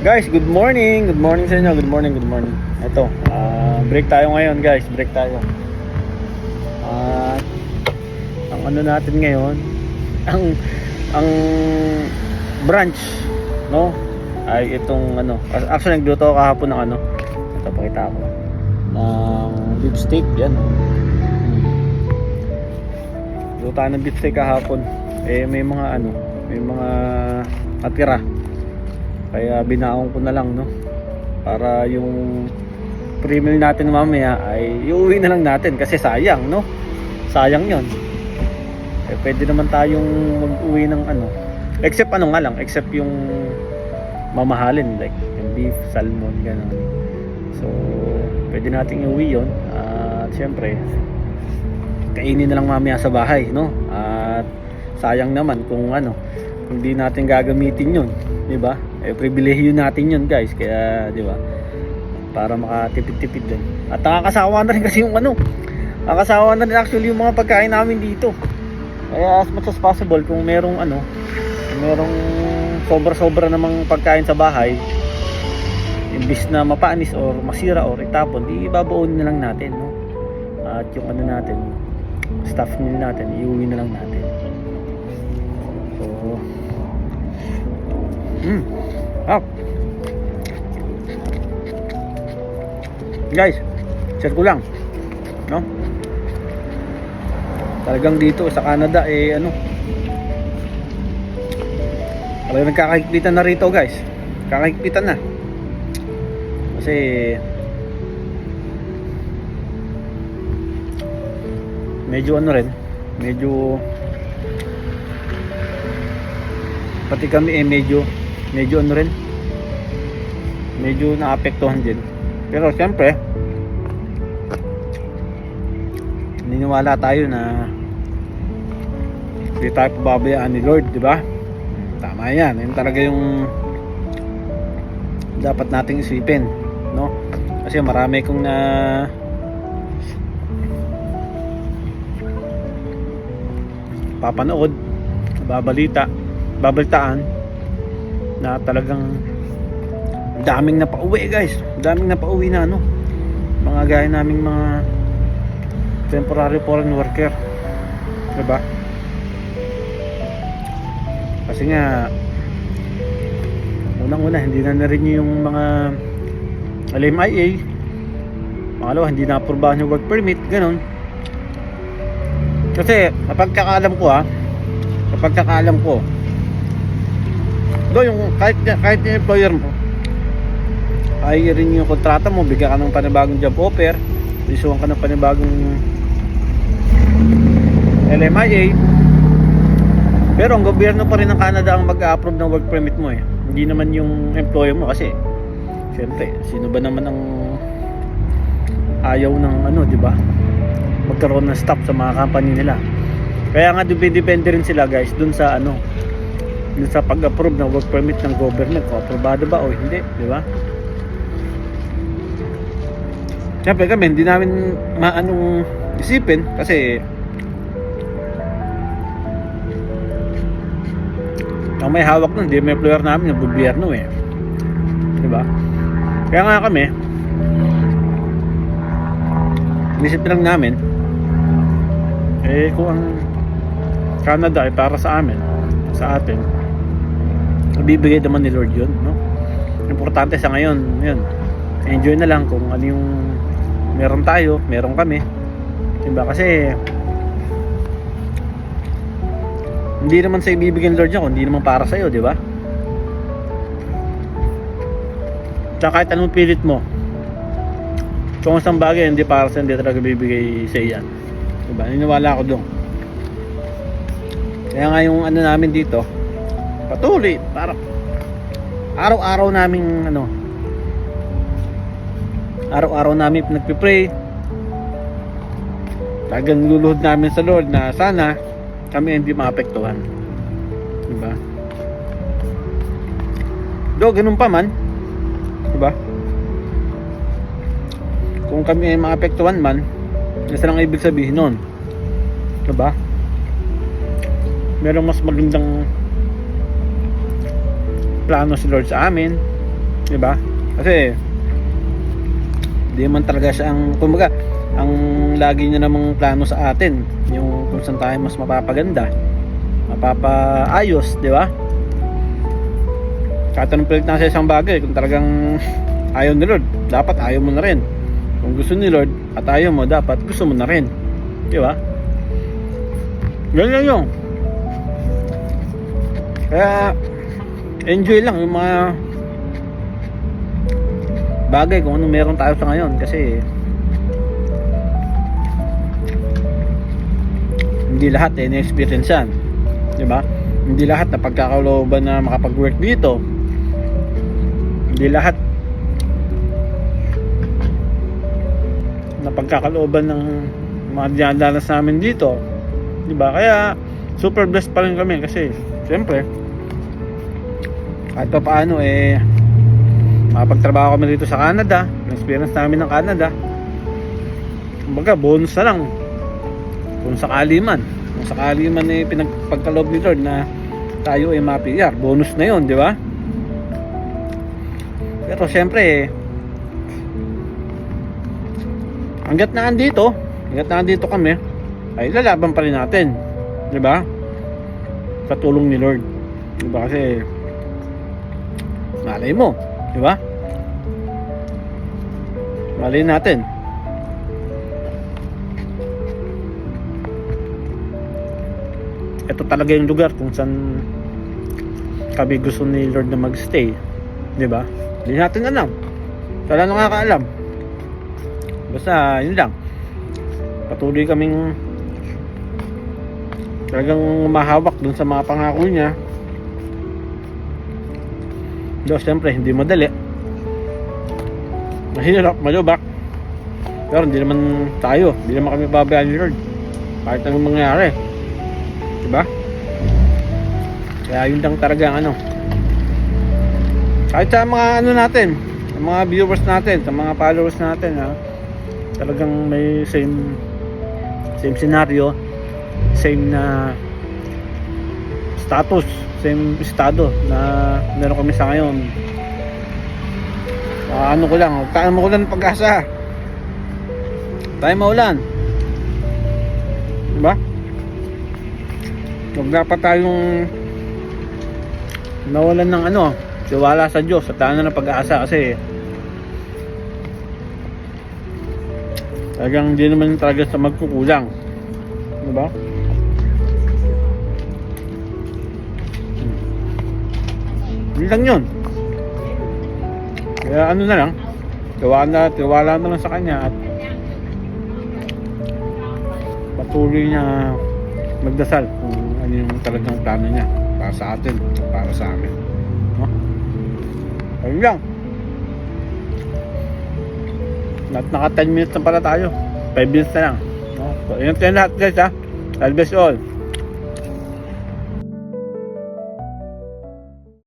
Guys, good morning. Good morning sa inyo. Good morning, good morning. Ito, break tayo ngayon, guys. Break tayo. Ang ano natin ngayon, ang brunch, no? Ay itong ano, actually nagluto ako kahapon ng ano. Ito pakita ko. Ng beef steak, yan. Luto tayo ng beef steak kahapon. May mga ano, may mga natira. Kaya binaong ko na lang, no, para yung pre-meal natin mamaya ay iuwi na lang natin kasi sayang, no, sayang yon. Pwede naman tayong mag-uwi ng ano, except ano nga lang, except yung mamahalin like yung beef, salmon, gano'n. So pwede nating iuwi yon at syempre kainin na lang mamaya sa bahay, no. At sayang naman kung ano, kung di natin gagamitin yun, di ba? Pribilehiyo natin yun, guys. Kaya, di ba? Para makatipid-tipid din. At nakakasawa na rin kasi yung ano. Nakakasawa na rin actually yung mga pagkain namin dito. Kaya as much as possible, kung merong ano, merong sobra-sobra namang pagkain sa bahay, imbis na mapanis or masira or itapon, di ibabaon na lang natin, no? At yung ano natin, staff meal natin, iuwi na lang natin. So, guys, share ko lang, no? Talagang dito sa Canada ano, talagang nagkakahigpitan na rito, guys. Kakahigpitan na kasi medyo ano rin, medyo pati kami medyo ano rin, medyo naapektuhan din. Pero siyempre naniniwala tayo na hindi tayo pababayaan ni Lord, di ba? Tama yan. Yan talaga yung dapat nating isipin, no? Kasi marami kong papanood, babalitaan na talagang daming napauwi, guys. Daming napauwi na ano, mga gaya naming mga temporary foreign worker, diba? Kasi nga unang-una hindi na rin yung mga LMIA, pangalawa hindi na aprobahan yung work permit, ganun. Kasi kapag kakaalam ko do yung kahit yung employer mo ay rin yung kontrata mo, bigyan ka ng panibagong job offer, isuwan ka ng panibagong LMIA, pero ang gobyerno pa rin ng Canada ang mag-a-approve ng work permit mo, hindi naman yung employer mo. Kasi syempre sino ba naman ang ayaw ng ano, di ba, magkaroon ng stop sa mga company nila. Kaya nga depende rin sila, guys, dun sa ano, dun sa pag-approve ng work permit ng government, kung aprobado ba o hindi, di ba? Siyempre kami hindi namin maanong isipin kasi ang may hawak nun, hindi may employer namin, yung gobyerno, di ba? Kaya nga kami inisip lang namin kung ang Canada ay para sa amin, sa atin, ibibigay naman ni Lord yun, no? Importante sa ngayon, yun, enjoy na lang kung ano yung meron tayo, meron kami, diba? Kasi hindi naman sa ibibigay ni Lord yun, hindi naman para sa'yo, diba? Tsaka kahit anong pilit mo, kung isang bagay hindi para sa'yo, hindi talaga bibigay sa'yo yan, diba? Niniwala ako doon. Kaya nga yung ano namin dito, patuloy, para araw-araw naming ano, araw-araw namin nagpipray, talagang luluhod namin sa Lord na sana kami hindi maapektuhan, diba? Do ganun pa man, diba, kung kami ay maapektuhan man, isa lang ibig sabihin nun, diba, merong mas magandang plano si Lord sa amin, 'Di ba? Kasi di man talaga siya ang, kumbaga, ang lagi niya namang plano sa atin, yung kung saan tayo mas mapapaganda, mapapaayos, 'di ba? Kahit anong pilit na sa isang bagay, kung talagang ayaw ni Lord, dapat ayaw mo na rin. Kung gusto ni Lord at ayaw mo, dapat gusto mo na rin. 'Di ba? Ganyan yung. Kaya enjoy lang yung mga bagay kung ano meron tayo sa ngayon, kasi hindi lahat na-experience yan, di ba? Hindi lahat na pagkakalooban na makapag-work dito, hindi lahat na pagkakalooban ng mga dinadanas namin dito, di ba? Kaya super blessed pa rin kami, kasi siyempre kahit pa paano makapagtrabaho kami dito sa Canada, experience namin ng Canada, kumbaga bonus na lang kung sakali man pinagpagkaloob ni Lord na tayo ma-PR, bonus na yon, di ba? Pero siyempre hanggat na andito kami, ay lalaban pa rin natin, di ba? Sa tulong ni Lord, di ba? Kasi malay mo, di ba? Malay natin, ito talaga yung lugar kung saan kami gusto ni Lord na magstay, di ba? Hindi natin alam, wala nang nakakaalam. Basta yun lang, patuloy kaming talagang mahawak dun sa mga pangako niya. Though siyempre hindi madali, mahirap, malubak, pero hindi naman kami babayaan ni Lord kahit anong mangyari, diba? Kaya yun lang talaga ang kahit sa mga natin, sa mga viewers natin, sa mga followers natin, talagang may same scenario, same na status, same estado na meron kami sa ngayon. Tayo maulan pag-asa, tayo maulan, diba? Huwag dapat tayong nawalan ng tiwala sa Diyos at tayo na ng pag-asa, kasi talagang hindi naman talaga sa magkukulang, diba? Yun lang yun. Kaya na lang, tiwala na lang sa Kanya at patuloy na magdasal kung ano yung talagang plano niya para sa atin, para sa amin, no? Ayun lang. Naka 10 minutes na pala tayo, 5 minutes na lang, no? So, ingat tayo lahat guys, God bless you all.